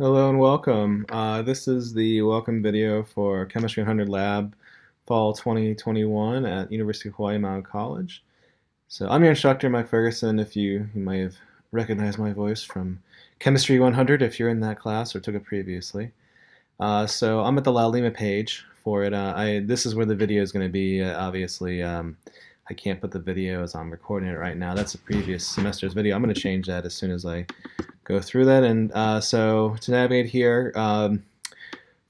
Hello and welcome. This is the welcome video for Chemistry 100 Lab Fall 2021 at University of Hawaii Mountain College. So I'm your instructor, Mike Ferguson. If you might have recognized my voice from Chemistry 100 if you're in that class or took it previously. So I'm at the La Lima page for it. This is where the video is going to be. Obviously, I can't put the video as I'm recording it right now. That's a previous semester's video. I'm going to change that as soon as I go through that. And so to navigate here,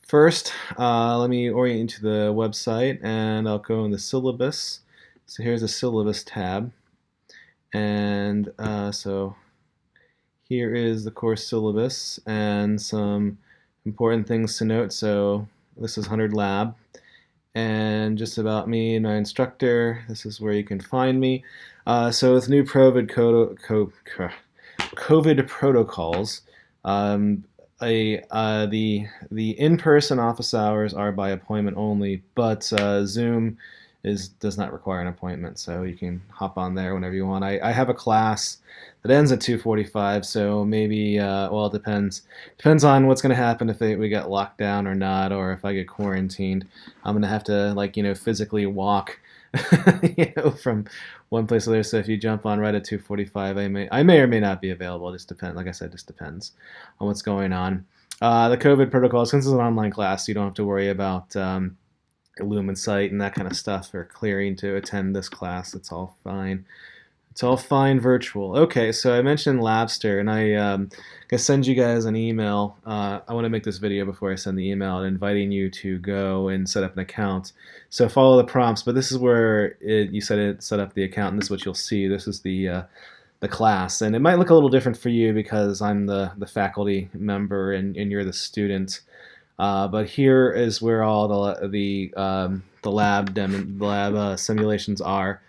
first, let me orient you to the website, and I'll go in the syllabus. So here's the syllabus tab, and so here is the course syllabus and some important things to note. So this is 100 Lab, and just about me and my instructor. This is where you can find me. So with new COVID protocols, the in-person office hours are by appointment only, but Zoom does not require an appointment, so you can hop on there whenever you want. I have a class that ends at 2:45, so maybe well, it depends on what's going to happen if we get locked down or not, or if I get quarantined. I'm going to have to physically walk from one place to the other. So if you jump on right at 2:45, I may or may not be available. It just depends. Like I said, just depends on what's going on. The COVID protocol, since it's an online class, you don't have to worry about Lumen site and that kind of stuff or clearing to attend this class. It's all fine. It's all fine virtual. Okay, so I mentioned Labster, and I'm gonna send you guys an email. I want to make this video before I send the email, inviting you to go and set up an account. So follow the prompts, but this is where you set up the account, and this is what you'll see. This is the class, and it might look a little different for you because I'm the faculty member and you're the student. But here is where all the lab simulations are.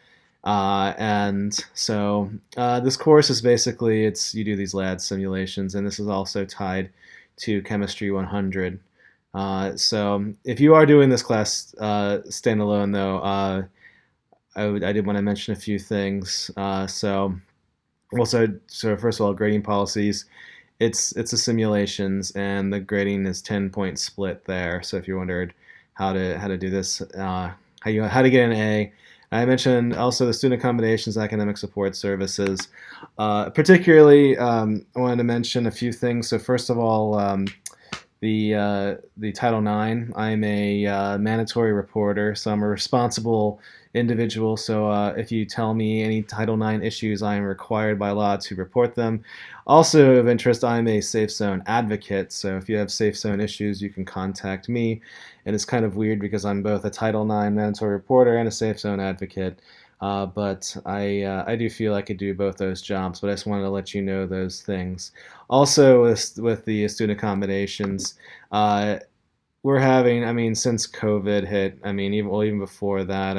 And so this course is basically you do these lab simulations, and this is also tied to Chemistry 100. So if you are doing this class standalone, though, I did want to mention a few things. So first of all, grading policies. It's a simulations, and the grading is 10-point split there. So if you wondered how to do this, how to get an A. I mentioned also the student accommodations, academic support services. Particularly, I wanted to mention a few things. So first of all, the Title IX. I'm a mandatory reporter, so I'm a responsible individual. So if you tell me any Title IX issues, I am required by law to report them. Also of interest, I'm a safe zone advocate. So if you have safe zone issues, you can contact me. And it's kind of weird because I'm both a Title IX mandatory reporter and a safe zone advocate. But I do feel I could do both those jobs, but I just wanted to let you know those things. Also, with the student accommodations, we're having, since COVID hit, even before that,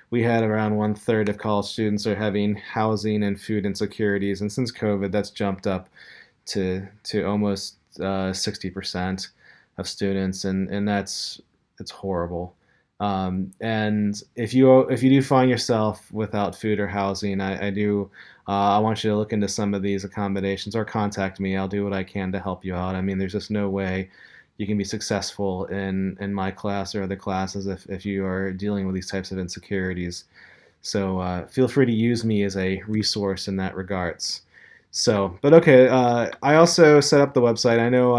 we had around 1/3 of college students are having housing and food insecurities, and since COVID, that's jumped up to almost 60% of students, and it's horrible. And if you do find yourself without food or housing, I want you to look into some of these accommodations or contact me. I'll do what I can to help you out. There's just no way you can be successful in my class or other classes if you are dealing with these types of insecurities. So feel free to use me as a resource in that regards. So, but okay, I also set up the website. I know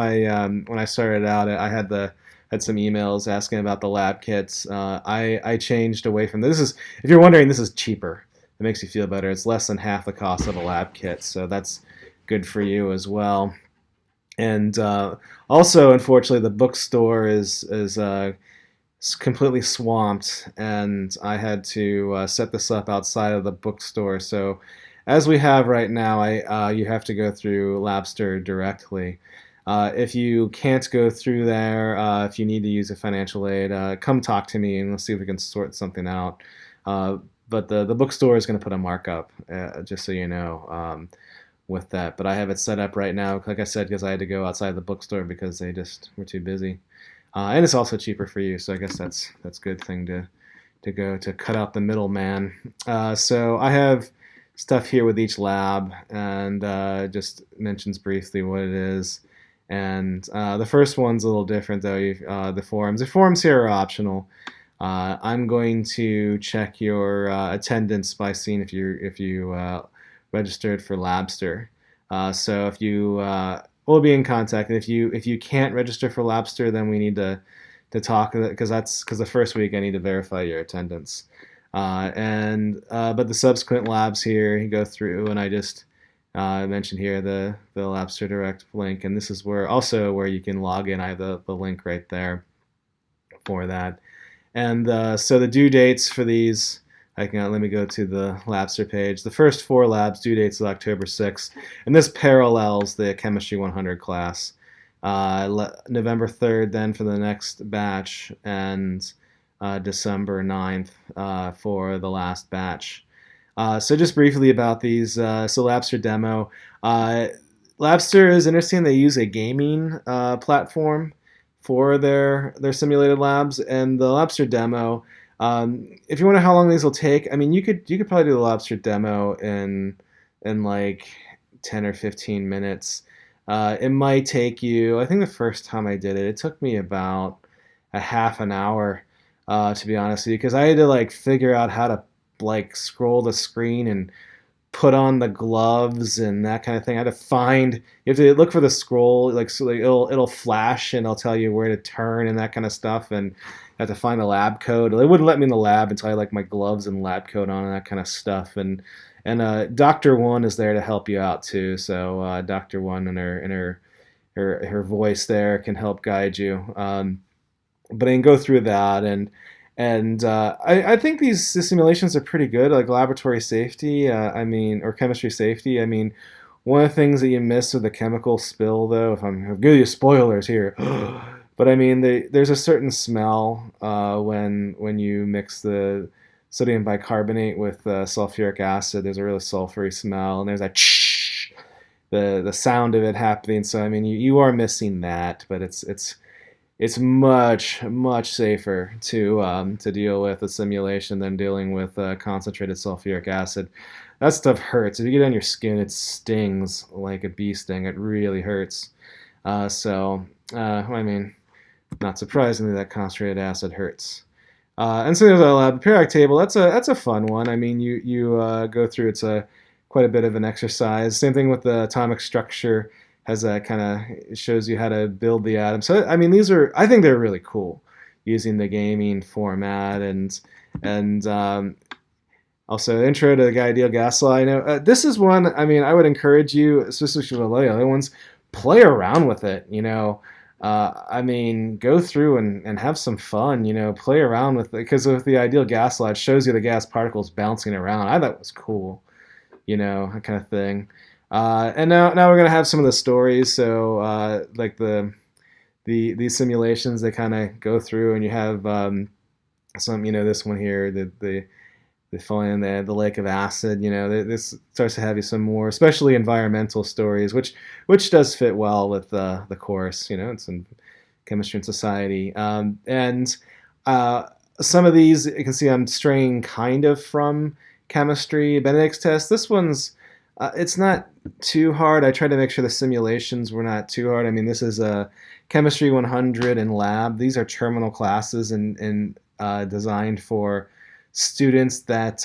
when I started out, I had some emails asking about the lab kits. I changed away from this. If you're wondering, this is cheaper. It makes you feel better. It's less than half the cost of a lab kit, so that's good for you as well. And also, unfortunately, the bookstore is completely swamped, and I had to set this up outside of the bookstore. So, as we have right now, you have to go through Labster directly. If you can't go through there, if you need to use a financial aid, come talk to me and let's see if we can sort something out. But the bookstore is going to put a markup, just so you know, with that. But I have it set up right now, like I said, because I had to go outside the bookstore because they just were too busy. And it's also cheaper for you, so I guess that's a good thing to go to cut out the middleman. So I have stuff here with each lab, and just mentions briefly what it is. And the first one's a little different though. The forms. The forms here are optional. I'm going to check your attendance by seeing if you registered for Labster. So if you we'll be in contact. If you can't register for Labster, then we need to talk, because the first week I need to verify your attendance. But the subsequent labs here you go through, and I just mentioned here the Labster Direct link, and this is where you can log in. I have the link right there for that. And so the due dates for these, let me go to the Labster page. The first 4 labs due dates is October 6th, and this parallels the Chemistry 100 class. November 3rd then for the next batch, and December 9th for the last batch. So just briefly about these. So Labster demo. Labster is interesting. They use a gaming platform for their simulated labs, and the Labster demo. If you wonder how long these will take, I mean, you could probably do the Labster demo in like 10 or 15 minutes. It might take you. I think the first time I did it, it took me about a half an hour, to be honest with you, because I had to like figure out how to like scroll the screen and put on the gloves and that kind of thing. I had to find. You have to look for the scroll, like it'll flash and it'll tell you where to turn and that kind of stuff. And I have to find the lab code. They wouldn't let me in the lab until I had like my gloves and lab coat on and that kind of stuff. And Dr. One is there to help you out too. So Dr. One and her voice there can help guide you. But I can go through that, and I think these simulations are pretty good, like laboratory safety. Or chemistry safety. I mean, one of the things that you miss with the chemical spill, though, I'll give you spoilers here, but I mean, there's a certain smell when you mix the sodium bicarbonate with sulfuric acid. There's a really sulfury smell, and there's that the sound of it happening. So I mean, you are missing that, but it's much safer to deal with a simulation than dealing with concentrated sulfuric acid. That stuff hurts. If you get it on your skin, it stings like a bee sting. It really hurts. I mean, not surprisingly, that concentrated acid hurts. And so there's a periodic table. That's a fun one. I mean, you go through. It's quite a bit of an exercise. Same thing with the atomic structure. Has a kind of shows you how to build the atom. So I mean, I think they're really cool using the gaming format, and also intro to the ideal gas law. I know this is one. I mean, I would encourage you, especially with the other ones, play around with it. I mean, go through and have some fun. Play around with it, because with the ideal gas law, it shows you the gas particles bouncing around. I thought it was cool. That kind of thing. And now we're gonna have some of the stories. So like these simulations, they kind of go through, and you have some. This one here, the falling in the lake of acid. This starts to have you some more, especially environmental stories, which does fit well with the course. It's in chemistry and society, and some of these you can see I'm straying kind of from chemistry. Benedict's test. This one's. It's not too hard. I tried to make sure the simulations were not too hard. I mean, this is a Chemistry 100 in lab. These are terminal classes and designed for students that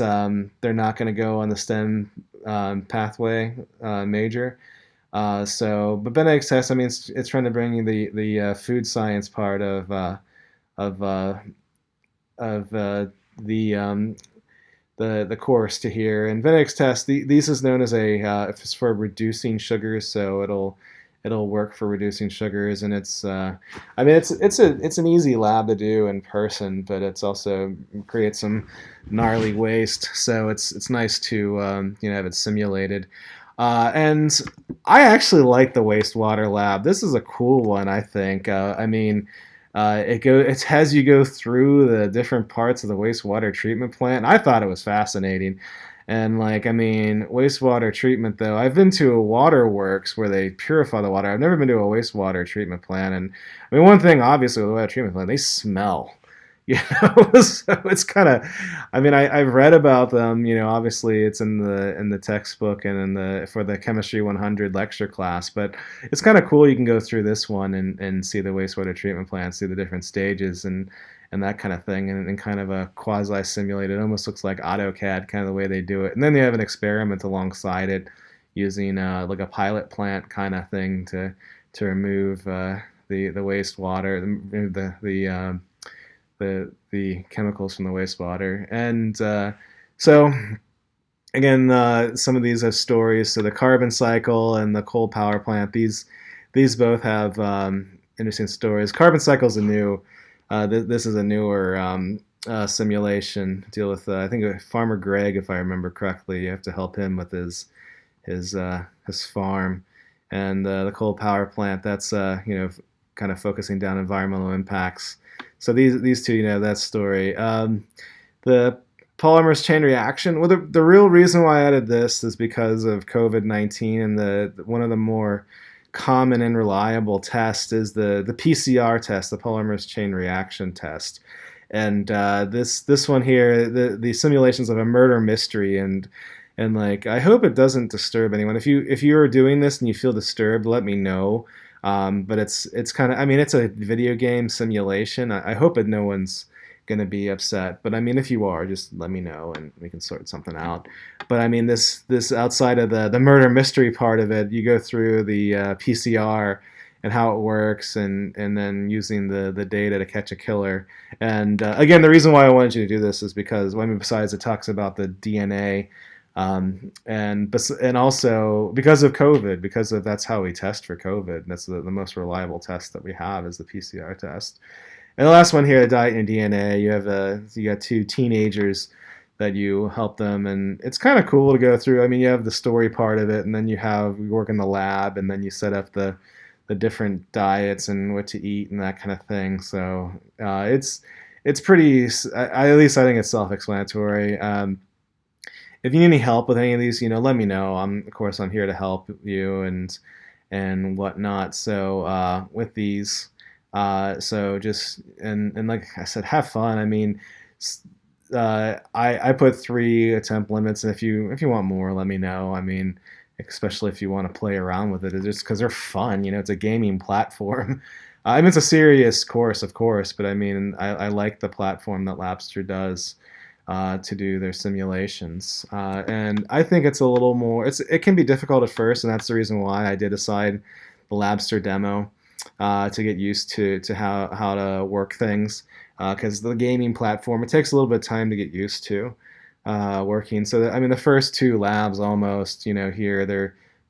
they're not going to go on the STEM pathway major. But Benedict's test, I mean, it's trying to bring you the food science part of the course to here. And Benedict's test, these is known as it's for reducing sugars, so it'll work for reducing sugars, and it's an easy lab to do in person, but it's also creates some gnarly waste, so it's nice to have it simulated. And I actually like the wastewater lab. This is a cool one, I think. It has you go through the different parts of the wastewater treatment plant. I thought it was fascinating. And wastewater treatment, though, I've been to a waterworks where they purify the water. I've never been to a wastewater treatment plant. And I mean, one thing, obviously, with the water treatment plant, they smell. So it's kind of, I mean, I've read about them. Obviously it's in the textbook and in the for the Chemistry 100 lecture class, but it's kind of cool. You can go through this one and see the wastewater treatment plant, see the different stages and that kind of thing, and kind of a quasi simulated. It almost looks like AutoCAD, kind of the way they do it. And then they have an experiment alongside it using like a pilot plant kind of thing to remove the wastewater, the chemicals from the wastewater. And so again, some of these have stories. So the carbon cycle and the coal power plant. These both have interesting stories. Carbon cycle is a new. This is a newer simulation. Deal with I think Farmer Greg, if I remember correctly. You have to help him with his farm, and the coal power plant. That's kind of focusing down environmental impacts. So these two, that story. The polymers chain reaction. Well, the real reason why I added this is because of COVID-19, and the one of the more common and reliable test is the PCR test, the polymers chain reaction test. And this one here, the simulations of a murder mystery, and like, I hope it doesn't disturb anyone. If you are doing this and you feel disturbed, let me know. But it's kind of, I mean, it's a video game simulation. I hope that no one's going to be upset. But I mean, if you are, just let me know and we can sort something out. But I mean, this outside of the murder mystery part of it, you go through the PCR and how it works, and then using the data to catch a killer. And again, the reason why I wanted you to do this is because, I mean, besides it talks about the DNA, and also because of COVID, because of that's how we test for COVID. That's the most reliable test that we have is the PCR test. And the last one here, the diet and your DNA. You got two teenagers that you help them, and it's kind of cool to go through. I mean, you have the story part of it, and then you work in the lab, and then you set up the different diets and what to eat and that kind of thing. So it's pretty. At least I think it's self-explanatory. If you need any help with any of these, let me know. Of course, I'm here to help you and whatnot. So with these. So just and like I said, have fun. I mean, I put 3 attempt limits, and if you want more, let me know. I mean, especially if you want to play around with it, it's just because they're fun. It's a gaming platform. I mean, it's a serious course, of course, but I mean, I like the platform that Labster does to do their simulations, and I think it's a little more. It can be difficult at first, and that's the reason why I did aside the Labster demo. To get used to how to work things, because the gaming platform, it takes a little bit of time to get used to working. So I mean, the first 2 labs almost, here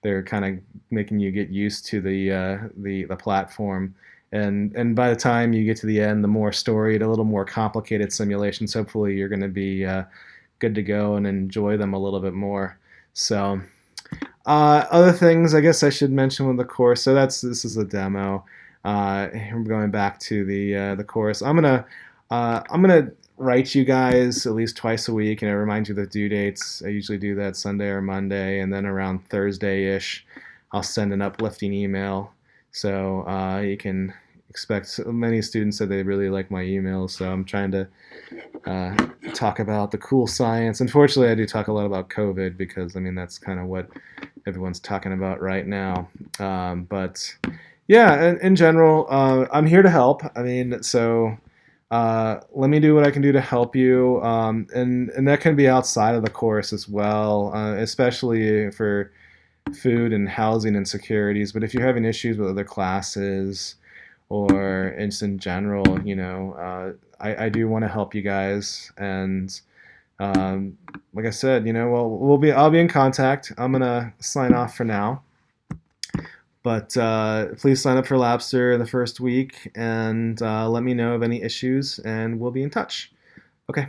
they're kind of making you get used to the platform, and by the time you get to the end, the more storied, a little more complicated simulations, hopefully you're going to be good to go and enjoy them a little bit more. So. Other things I guess I should mention with the course. So this is a demo. I'm going back to the course. I'm gonna write you guys at least twice a week, and I remind you the due dates. I usually do that Sunday or Monday, and then around Thursday-ish, I'll send an uplifting email. So you can expect. Many students said they really like my emails, so I'm trying to talk about the cool science. Unfortunately, I do talk a lot about COVID because, I mean, that's kind of what everyone's talking about right now. But yeah, in general, I'm here to help. I mean, so let me do what I can do to help you, and that can be outside of the course as well, especially for food and housing insecurities. But if you're having issues with other classes or just in general, I do want to help you guys. And like I said, well, I'll be in contact. I'm gonna sign off for now. But please sign up for Labster the first week, and let me know of any issues, and we'll be in touch. Okay.